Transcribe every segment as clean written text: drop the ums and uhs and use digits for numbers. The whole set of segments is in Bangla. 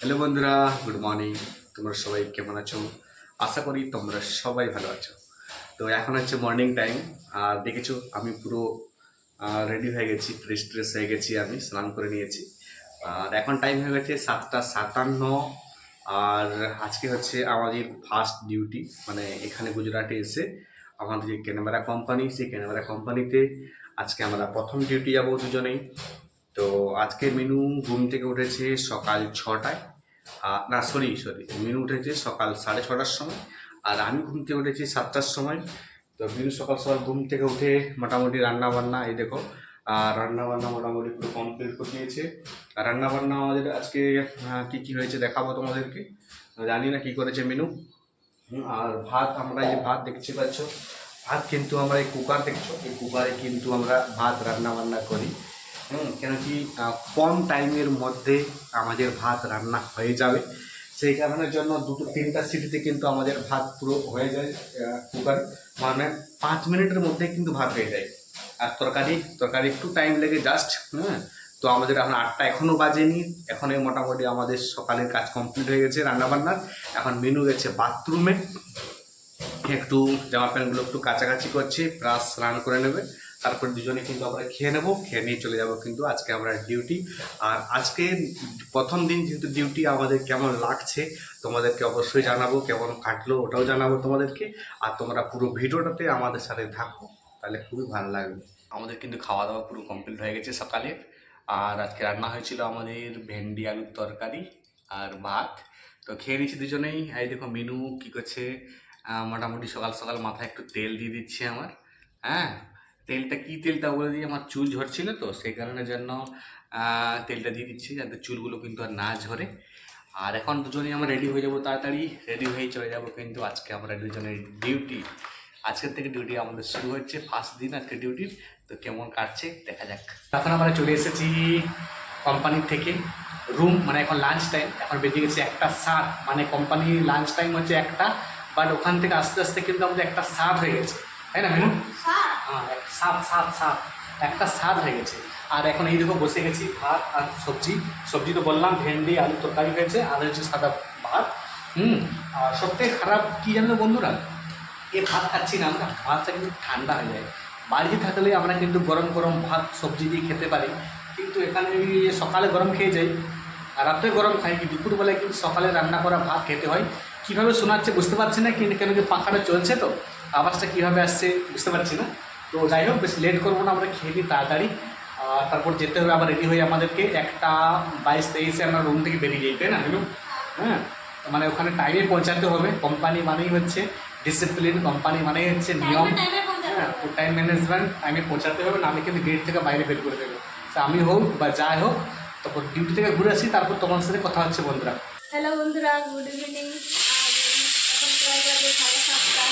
হ্যালো বন্ধুরা, গুড মর্নিং। তোমরা সবাই কেমন আছো? আশা করি তোমরা সবাই ভালো আছো। তো এখন হচ্ছে মর্নিং টাইম, আর দেখেছো আমি পুরো রেডি হয়ে গেছি, ফ্রেশ ট্রেশ হয়ে গেছি, আমি স্নান করে নিয়েছি। আর এখন টাইম হয়ে গেছে 7টা 57। আর আজকে হচ্ছে আমাদের ফার্স্ট ডিউটি, মানে এখানে গুজরাটে এসে আমাদের যে ক্যানবেরা কোম্পানি, সেই ক্যানবেরা কোম্পানিতে আজকে আমরা প্রথম ডিউটি যাবো দুজনেই। তো আজকে মিনু ঘুম থেকে উঠেছে সকাল 6টায়। না, সরি সরি, মিনু উঠেছে সকাল 6:30টার সময়, আর আমি ঘুম থেকে উঠেছি 7টার সময়। তো মিনু সকাল সকাল ঘুম থেকে উঠে মোটামুটি রান্না বান্না, এই দেখো, রান্না বান্না মোটামুটি পুরো কমপ্লিট করে দিয়েছে। আর রান্না বান্না আমাদের আজকে কী কী হয়েছে দেখাবো তোমাদেরকে। জানি না কী করেছে মিনু। আর ভাত, আমরা এই যে ভাত দেখতে পাচ্ছ, ভাত কিন্তু আমরা এই কুকার দেখছো, এই কুকারে কিন্তু আমরা ভাত রান্না বান্না করি। কেন কি কম টাইমের মধ্যে আমাদের ভাত রান্না হয়ে যাবে, সেই কারণের জন্য 2-3টা সিটিতে কিন্তু আমাদের ভাত পুরো হয়ে যায় কুকার, মানে 5 মিনিটের মধ্যে কিন্তু ভাত হয়ে যায়। আর তরকারি তরকারি একটু টাইম লেগে জাস্ট। তো আমাদের এখন 8টা এখনও বাজেনি, এখনই মোটামুটি আমাদের সকালের কাজ কমপ্লিট হয়ে গেছে রান্নাবান্নার। এখন মেনু গেছে বাথরুমে, একটু জামা প্যান্টগুলো একটু কাছাকাছি করছে, প্লাস স্নান করে নেবে। তারপর দুজনে কিন্তু আমরা খেয়ে নেবো, খেয়ে নিয়ে চলে যাবো কিন্তু আজকে আমরা ডিউটি। আর আজকে প্রথম দিন যেহেতু ডিউটি, আমাদের কেমন লাগছে তোমাদেরকে অবশ্যই জানাবো, কেমন কাটলো ওটাও জানাবো তোমাদেরকে। আর তোমরা পুরো ভিডিওটাতে আমাদের সাথে থাকো, তাহলে খুবই ভালো লাগবে। আমাদের কিন্তু খাওয়া দাওয়া পুরো কমপ্লিট হয়ে গেছে সকালে। আর আজকে রান্না হয়েছিল আমাদের ভেন্ডি আলুর তরকারি আর ভাত। তো খেয়ে নিচ্ছি দুজনেই। এই দেখো মিনু কী করছে, মোটামুটি সকাল সকাল মাথায় একটু তেল দিয়ে দিচ্ছে আমার। হ্যাঁ, তেলটা কী তেলটা বলে দিয়ে, আমার চুল ঝরছিল তো সেই কারণের জন্য তেলটা দিয়ে দিচ্ছি, যাতে চুলগুলো কিন্তু আর না ঝরে। আর এখন দুজনেই আমরা রেডি হয়ে যাবো, তাড়াতাড়ি রেডি হয়ে চলে যাব কিন্তু আজকে আমরা দুজনের ডিউটি। আজকের থেকে ডিউটি আমাদের শুরু হচ্ছে, ফার্স্ট দিন আজকে ডিউটির। তো কেমন কাটছে দেখা যাক। এখন আমরা চলে এসেছি কোম্পানির থেকে রুম, মানে এখন লাঞ্চ টাইম, এখন বেজে গেছে 1টা 7, মানে কোম্পানির লাঞ্চ টাইম হচ্ছে 1টা, বাট ওখান থেকে আস্তে আস্তে কিন্তু আমাদের 1টা 7 হয়ে গেছে, তাই না মেনু? হ্যাঁ, 7 1টা 7 হয়ে গেছে। আর এখন এই দেখো বসে গেছি, ভাত আর সবজি। সবজি তো বললাম ভেন্ডি আলু তরকারি হয়েছে, আর হচ্ছে সাদা ভাত। আর সবথেকে খারাপ কী জানো বন্ধুরা, এ ভাত খাচ্ছি না আমরা, ভাতটা কিন্তু ঠান্ডা হয়ে যায়। বাড়িতে থাকলে আমরা কিন্তু গরম গরম ভাত সবজি দিয়ে খেতে পারি, কিন্তু এখানে সকালে গরম খেয়ে যাই আর রাত্রে গরম খাই, কিন্তু দুপুরবেলায় কিন্তু সকালে রান্না করা ভাত খেতে হয়। কীভাবে শোনাচ্ছে বুঝতে পারছি না, কিন্তু কেন কি পাখাটা চলছে তো আওয়াজটা কীভাবে আসছে বুঝতে পারছি না। তো যাই হোক, বেশি লেট করবো না, আমরা খেয়ে নিই তাড়াতাড়ি। তারপর যেতে হবে আবার রেডি হয়ে আমাদেরকে 1টা 22-23-এ আমরা রুম থেকে বেরিয়ে যাই, তাই না মেনু? হ্যাঁ, মানে ওখানে টাইমে পৌঁছাতে হবে। কোম্পানি মানেই হচ্ছে ডিসিপ্লিন, কোম্পানি মানেই হচ্ছে নিয়ম। হ্যাঁ, ও টাইম ম্যানেজমেন্ট, টাইমে পৌঁছাতে হবে, না আমি কিন্তু গেট থেকে বাইরে বের করে দেবে। তা আমি হোক বা যাই হোক, তারপর ডিউটি থেকে ঘুরে আসি, তারপর তোমার সাথে কথা হচ্ছে বন্ধুরা। হ্যালো বন্ধুরা, গুড ইভিনিং। এখন প্রায় বাজে 7:30।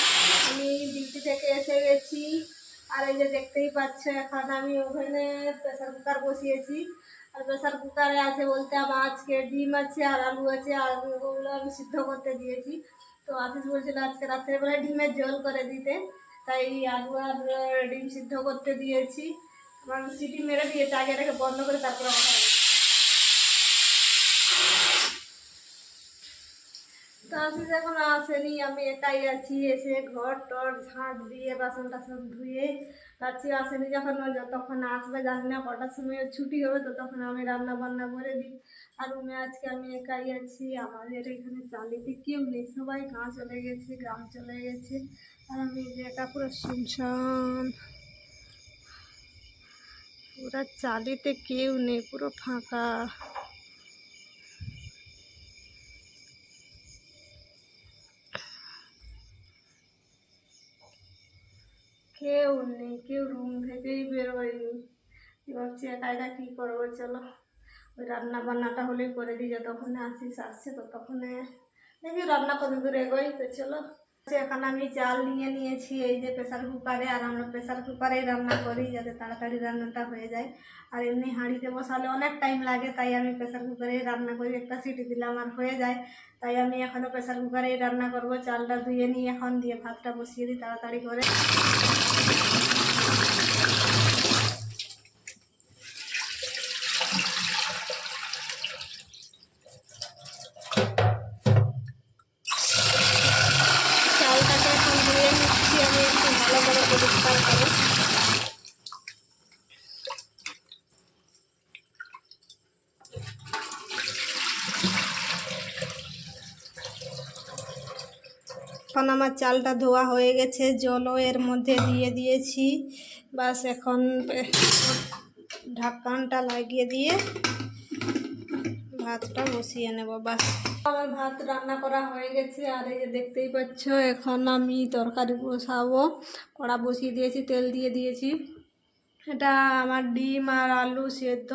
আমি ডিউটি থেকে এসে গেছি। আর এই যে দেখতেই পাচ্ছ, এখন আমি ওখানে প্রেসার কুকার বসিয়েছি। আর প্রেসার কুকারে আছে বলতে আমার আজকে ডিম আছে আর আলু আছে, আর ওগুলো আমি সিদ্ধ করতে দিয়েছি। তো আশিস বলছিল আজকে রাত্রেবেলায় ডিমের ঝোল করে দিতে, তাই আলু আর ডিম সিদ্ধ করতে দিয়েছি। আমার সিটি মেরে দিয়েছে, আগে এটাকে বন্ধ করে তারপরে তো আশিস এখন আসেনি, আমি একাই আছি। এসে ঘর টর ঝাঁট দিয়ে বাসন টাসন ধুয়ে রাত্রি আসেনি, যতক্ষণ আসবে জানি না কটার সময় ছুটি হবে, তো তখন আমি রান্না বান্না করে দিই। আর রুমে আজকে আমি একাই আছি, আমাদের এখানে চালিতে কেউ নেই, সবাই গাঁ চলে গেছে, গ্রাম চলে গেছে। আর আমি যে একা, পুরো শুনশান, পুরো চালিতে কেউ নেই, পুরো ফাঁকা। কেউ নেই, কেউ রুম থেকেই বেরোয়নি। ভাবছি একা একা কী করবো, চলো ওই রান্না বান্নাটা হলেই করে দিই, যতক্ষণে আসছে ততক্ষণে দেখি রান্না কত দূর এগোই। তো চলো, এখন আমি চাল নিয়ে নিয়েছি এই যে প্রেসার কুকারে, আর আমরা প্রেসার কুকারেই রান্না করি যাতে তাড়াতাড়ি রান্নাটা হয়ে যায়। আর এমনি হাঁড়িতে বসালে অনেক টাইম লাগে, তাই আমি প্রেসার কুকারেই রান্না করি, একটা সিটি দিলে আমার হয়ে যায়। তাই আমি এখনও প্রেসার কুকারেই রান্না করব। চালটা ধুয়ে নিই এখন, দিয়ে ভাতটা বসিয়ে দিই তাড়াতাড়ি করে। এখন আমার চালটা ধোয়া হয়ে গেছে, জলও এর মধ্যে দিয়ে দিয়েছি। বাস এখন ঢাকনটা লাগিয়ে দিয়ে ভাতটা বসিয়ে নেব। বাস আমার ভাত রান্না করা হয়ে গেছে। আর এই যে দেখতেই পাচ্ছ, এখন আমি তরকারি বসাবো। কড়া বসিয়ে দিয়েছি, তেল দিয়ে দিয়েছি। এটা আমার ডিম আর আলু সেদ্ধ,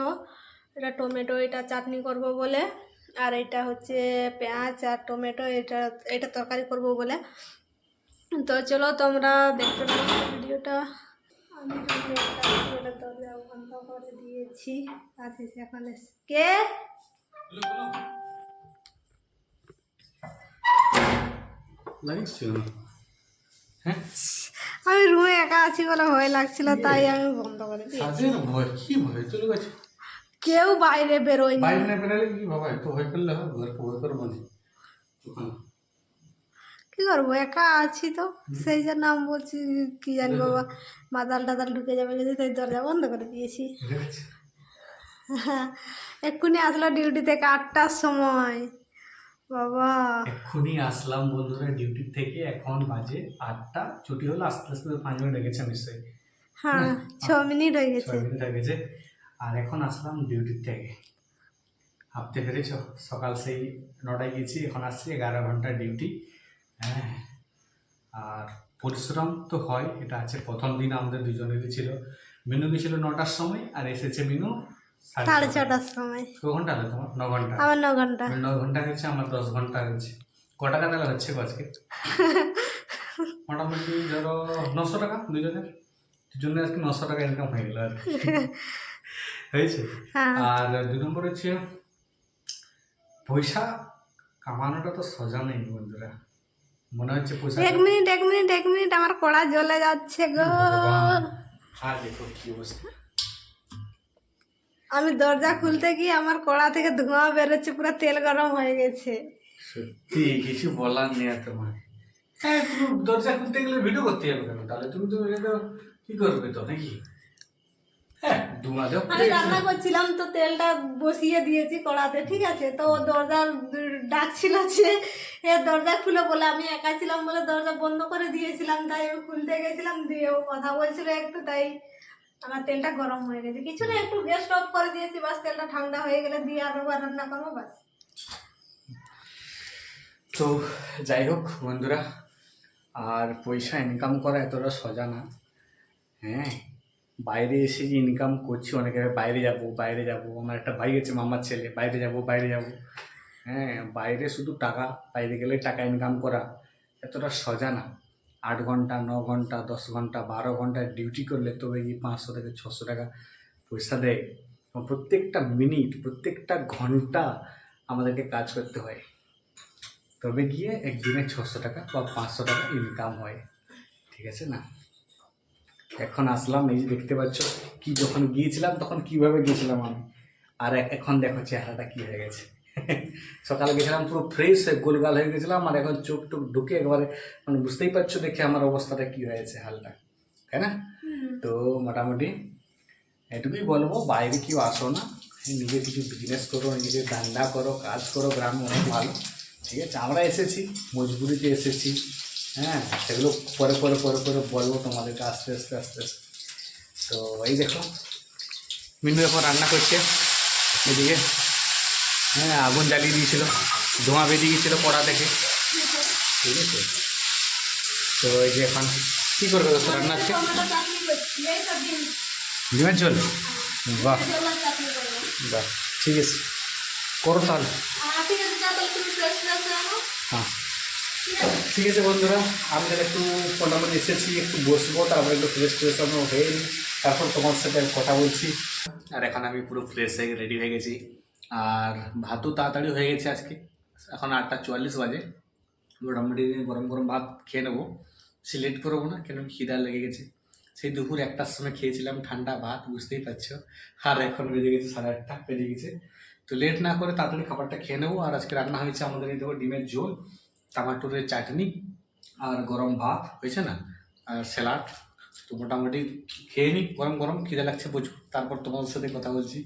এটা টমেটো, এটা চাটনি করব বলে। আর এটা হচ্ছে পেঁয়াজ আর টমেটো, এটা তরকারি করব বলে। তো চলো তোমরা দেখতে পাবো ভিডিওটা। আমি দরজা বন্ধ করে দিয়েছি। আসিস এখন কে হ্যাঁ, আমি রুমে একা আছি বলে ভয় লাগছিল, তাই আমি বন্ধ করে দিয়েছি। ভয় কি ভয় চলে গেছে? কেউ বাইরে বেরোয়নি। বাইরে না বেরালে কি বাবা, একটু ভয় করলে হবে? ঘরকে ভয় করবো না। কি করবো, একা আছি তো, সেই জন্য আমি বলছি কি জানি বাবা মাদাল টাদাল ঢুকে যাবে যদি, তাই দরজা বন্ধ করে দিয়েছি। হ্যাঁ, এক্ষুনি আসলো ডিউটি থেকে 8টার সময়। বাবা এক্ষুনি আসলাম বন্ধুরা ডিউটি থেকে, এখন বাজে 8টা। ছুটি হলো আস্তে আস্তে 5 মিনিট লেগেছে নিশ্চয়ই। হ্যাঁ, 6 মিনিট হয়ে 6 গেছে। মিনিট লেগেছে। আর এখন আসলাম ডিউটির থেকে। ভাবতে পেরেছ, সকাল সেই 9টায় গেছি, এখন আসছি 11 ঘন্টা ডিউটি। হ্যাঁ, আর পরিশ্রম তো হয়, এটা আছে। প্রথম দিন আমাদের দুজনেরই ছিল। মিনু গেছিল 9টার সময়, আর এসেছে মিনু 6:30টার সময়। ক ঘন্টা হলো তোমার? 9 ঘন্টা। আমার 9 ঘন্টা। 9 ঘন্টা গেছে, আমার 10 ঘন্টা গেছে। ক টাকা তাহলে হচ্ছে গো আজকে? মোটামুটি ধরো 900 টাকা দুজনের। দুজনের আজকে 900 টাকা ইনকাম হয়ে গেল আর কি। হয়েছে। আর 2 নম্বর হচ্ছে, পয়সা কামানোটা তো সোজা নেই বন্ধুরা। মনে হচ্ছে পয়সা। এক মিনিট আমার কড়া জ্বলে যাচ্ছে গো। আর দেখো কি অবস্থা। আমি দরজা খুলতে গিয়ে আমার কড়া থেকে ধোঁয়া বেরোচ্ছে, পুরো তেল গরম হয়ে গেছে। সত্যি কিছু বলার নেই আর তোমার। হ্যাঁ, তুমি দরজা খুলতে গেলে ভিডিও করতে যাবে কেন? তাহলে তুমি তো এটা কি করবে তো নাকি? হ্যাঁ, আমি রান্না করছিলাম তো তেলটা বসিয়ে দিয়েছি কড়াতে, ঠিক আছে। তো দরজার ডাকছিল যে দরজা খুলে বলে, আমি একা ছিলাম বলে দরজা বন্ধ করে দিয়েছিলাম, তাই আমি খুলতে গেছিলাম, দিয়ে ও কথা বলছিল একটু, তাই আমার তেলটা গরম হয়ে গেছে। কিছু না, একটু গ্যাস অফ করে দিয়েছি, বাস তেলটা ঠান্ডা হয়ে গেলে দিয়ে আরেকবার রান্না করবো, বাস। তো যাই হোক বন্ধুরা, আর পয়সা ইনকাম করা এতটা সোজা না। হ্যাঁ, বাইরে এসে যে ইনকাম করছি, অনেকে বাইরে যাব। আমার একটা ভাই আছে, মামার ছেলে, বাইরে যাব। হ্যাঁ, বাইরে শুধু টাকা, বাইরে গেলে টাকা ইনকাম করা এতটা সোজা না। 8 ঘন্টা, 9 ঘন্টা, 10 ঘন্টা, 12 ঘন্টা ডিউটি করলে তবে কি 500 থেকে 600 টাকা পয়সা দেয়। প্রত্যেকটা মিনিট, প্রত্যেকটা ঘন্টা আমাদেরকে কাজ করতে হয়, তবে গিয়ে একদিনে 600 টাকা বা 500 টাকা ইনকাম হয়। ঠিক আছে না? এখন আসলাম, এই যে দেখতে পাচ্ছ, কি যখন গিয়েছিলাম তখন কিভাবে গিয়েছিলাম আমি, আর এখন দেখো চেহারাটা কি হয়ে গেছে। সকালে গেছিলাম পুরো ফ্রেশ হয়ে গোলগাল হয়ে গেছিলাম, আর এখন চোখ টোক ঢুকে একবারে, মানে বুঝতেই পারছো দেখে আমার অবস্থাটা কি হয়েছে, হালটা, তাই না? তো মোটামুটি এটুকুই বলবো, বাইরে কেউ আসো না, নিজে কিছু বিজনেস করো, নিজে ধান্দা করো, কাজ করো, গ্রামে অনেক ভালো। ঠিক আছে, আমরা এসেছি মজবুরিতে এসেছি। হ্যাঁ, সেগুলো পরে বলবো তোমাদেরকে আস্তে আস্তে। তো এই দেখো, মিনু এখন রান্না করছে এদিকে। হ্যাঁ, আগুন জ্বালিয়ে দিয়েছিল, ধোঁয়া বেরিয়ে গিয়েছিল কড়া থেকে। ঠিক আছে, তো এই যে এখন কী করবে তো রান্না আজকে? ডিমের ঝোল? বাহ বাহ, ঠিক আছে, করো তাহলে। হ্যাঁ, ঠিক আছে বন্ধুরা, আমি তাহলে একটু মোটামুটি এসেছি, একটু বসবো, তারপরে একটু ফ্রেশ হয়ে নিই, তারপর তোমার সাথে কথা বলছি। আর এখন আমি পুরো ফ্রেশ হয়ে রেডি হয়ে গেছি, আর ভাতও তাড়াতাড়ি হয়ে গেছে আজকে। এখন 8:44 বাজে। মোটামুটি গরম ভাত খেয়ে নেবো, সে লেট করবো না, কেন খিদা লেগে গেছে। সেই দুপুর 1টার সময় খেয়েছিলাম ঠান্ডা ভাত, বুঝতেই পারছো। আর এখন বেজে গেছে 8:30 বেজে গেছে। তো লেট না করে তাড়াতাড়ি খাবারটা খেয়ে নেবো। আর আজকে রান্না হয়েছে আমাদের এই দেখো ডিমের ঝোল, টমাটোরের চাটনি, আর গরম ভাত হয়েছে না, আর স্যালাড। তো মোটামুটি খেয়ে নিই, গরম খিদে লাগছে প্রচুর, তারপর তোমাদের সাথে কথা বলছি।